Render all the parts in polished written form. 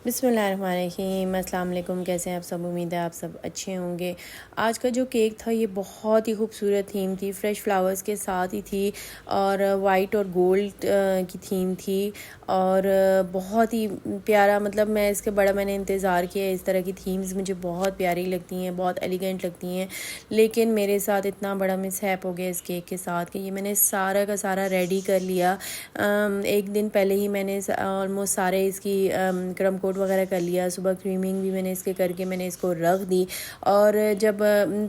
बिस्मिल्लाहिर्रहमानिर्रहीम, अस्सलाम वालेकुम। कैसे हैं आप सब? उम्मीद है आप सब अच्छे होंगे। आज का जो केक था ये बहुत ही खूबसूरत थीम थी, फ्रेश फ्लावर्स के साथ ही थी और वाइट और गोल्ड की थीम थी और बहुत ही प्यारा। मतलब मैं इसके बड़ा मैंने इंतज़ार किया। इस तरह की थीम्स मुझे बहुत प्यारी लगती हैं, बहुत एलिगेंट लगती हैं, लेकिन मेरे साथ इतना बड़ा मिसहैप हो गया इस केक के साथ कि ये मैंने सारा का सारा रेडी कर लिया। एक दिन पहले ही मैंने ऑलमोस्ट सारे इसकी क्रम कोट वगैरह कर लिया। सुबह क्रीमिंग भी मैंने इसके करके मैंने इसको रख दी और जब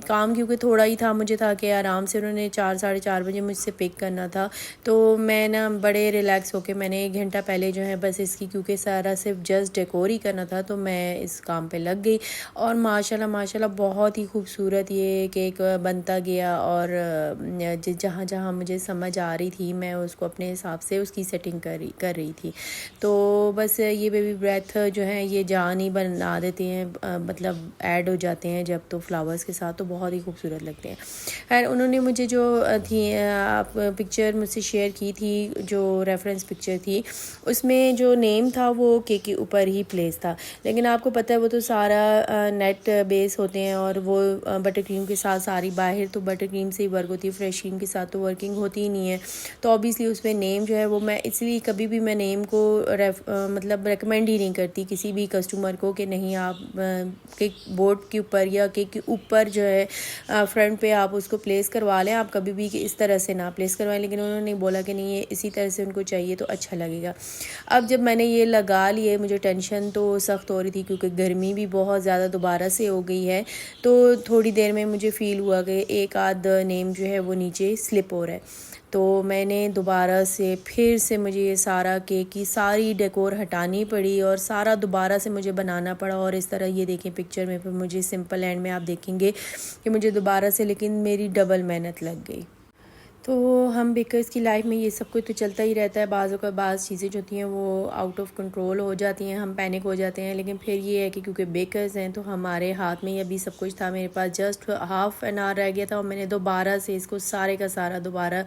काम क्योंकि थोड़ा ही था, मुझे था कि आराम से उन्होंने 4 साढ़े 4 बजे मुझसे पिक करना था, तो मैं ना बड़े रिलैक्स होके मैंने 1 घंटा पहले जो है बस इसकी, क्योंकि सारा सिर्फ जस्ट डेकोर ही करना था, तो मैं इस काम पे लग गई और माशाल्लाह माशाल्लाह बहुत ही खूबसूरत ये केक बनता गया। और जहाँ जहाँ मुझे समझ आ रही थी मैं उसको अपने हिसाब से उसकी सेटिंग कर रही थी। तो बस ये बेबी ब्रेथ जो है ये जान ही बना देते हैं, मतलब ऐड हो जाते हैं जब तो फ्लावर्स के साथ, तो बहुत ही खूबसूरत लगते हैं। खैर उन्होंने मुझे जो थी आप पिक्चर मुझसे शेयर की थी, जो रेफरेंस पिक्चर थी, उसमें जो नेम था वो केक के ऊपर ही प्लेस था, लेकिन आपको पता है वो तो सारा नेट बेस होते हैं और वो बटर क्रीम के साथ सारी बाहर तो बटर क्रीम से ही वर्क होती है, फ्रेश क्रीम के साथ तो वर्किंग होती ही नहीं है। तो ऑब्वियसली उसमें नेम जो है वो मैं इसलिए कभी भी मैं नेम को मतलब रेकमेंड ही नहीं करती किसी भी कस्टमर को कि नहीं आप केक बोर्ड के ऊपर या केक के ऊपर जो है फ्रंट पे आप उसको प्लेस करवा लें, आप कभी भी इस तरह से ना प्लेस करवाएं। लेकिन उन्होंने बोला कि नहीं ये इसी तरह से उनको चाहिए तो अच्छा लगेगा। अब जब मैंने ये लगा लिए मुझे टेंशन तो सख्त हो रही थी क्योंकि गर्मी भी बहुत ज़्यादा दोबारा से हो गई है, तो थोड़ी देर में मुझे फ़ील हुआ कि एक आध नेम जो है वो नीचे स्लिप हो रहा है। तो मैंने दोबारा से फिर से मुझे ये सारा केक की सारी डेकोर हटानी पड़ी और सारा दोबारा से मुझे बनाना पड़ा। और इस तरह ये देखें पिक्चर में फिर मुझे सिंपल एंड में आप देखेंगे कि मुझे दोबारा से, लेकिन मेरी डबल मेहनत लग गई। तो हम बेकर्स की लाइफ में ये सब कुछ तो चलता ही रहता है। बाज़ चीज़ें जो होती हैं वो आउट ऑफ कंट्रोल हो जाती हैं, हम पैनिक हो जाते हैं, लेकिन फिर ये है कि क्योंकि बेकर्स हैं तो हमारे हाथ में ही अभी सब कुछ था। मेरे पास जस्ट हाफ एन आवर रह गया था और मैंने दोबारा से इसको सारे का सारा दोबारा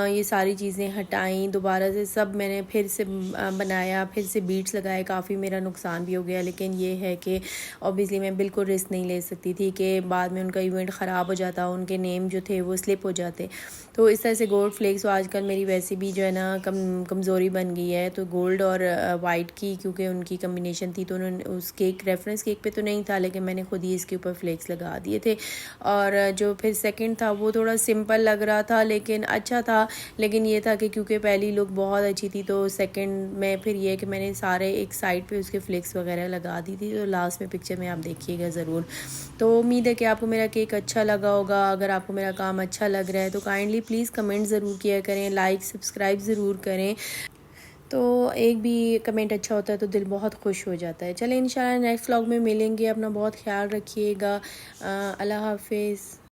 ये सारी चीज़ें हटाई, दोबारा से सब मैंने फिर से बनाया, फिर से बीट्स लगाए। काफ़ी मेरा नुकसान भी हो गया, लेकिन ये है कि ऑब्वियसली मैं बिल्कुल रिस्क नहीं ले सकती थी कि बाद में उनका इवेंट ख़राब हो जाता, उनके नेम जो थे वो स्लिप हो जाते। तो इस तरह से गोल्ड फ्लेक्स तो आजकल मेरी वैसे भी जो है ना कमज़ोरी बन गई है, तो गोल्ड और वाइट की क्योंकि उनकी कम्बिनेशन थी तो उन्होंने उस केक रेफरेंस केक पे तो नहीं था, लेकिन मैंने खुद ही इसके ऊपर फ्लेक्स लगा दिए थे। और जो फिर सेकंड था वो थोड़ा सिंपल लग रहा था लेकिन अच्छा था, लेकिन ये था कि क्योंकि पहली लुक बहुत अच्छी थी तो सेकंड में फिर ये कि मैंने सारे एक साइड पे उसके फ्लेक्स वगैरह लगा दी थी। तो लास्ट में पिक्चर में आप देखिएगा ज़रूर। तो उम्मीद है कि आपको मेरा केक अच्छा लगा होगा। अगर आपको मेरा काम अच्छा लग रहा है तो काइंडली प्लीज़ कमेंट ज़रूर किया करें, लाइक सब्सक्राइब ज़रूर करें। तो एक भी कमेंट अच्छा होता है तो दिल बहुत खुश हो जाता है। चलें इंशाल्लाह नेक्स्ट व्लॉग में मिलेंगे। अपना बहुत ख्याल रखिएगा। अल्लाह हाफिज़।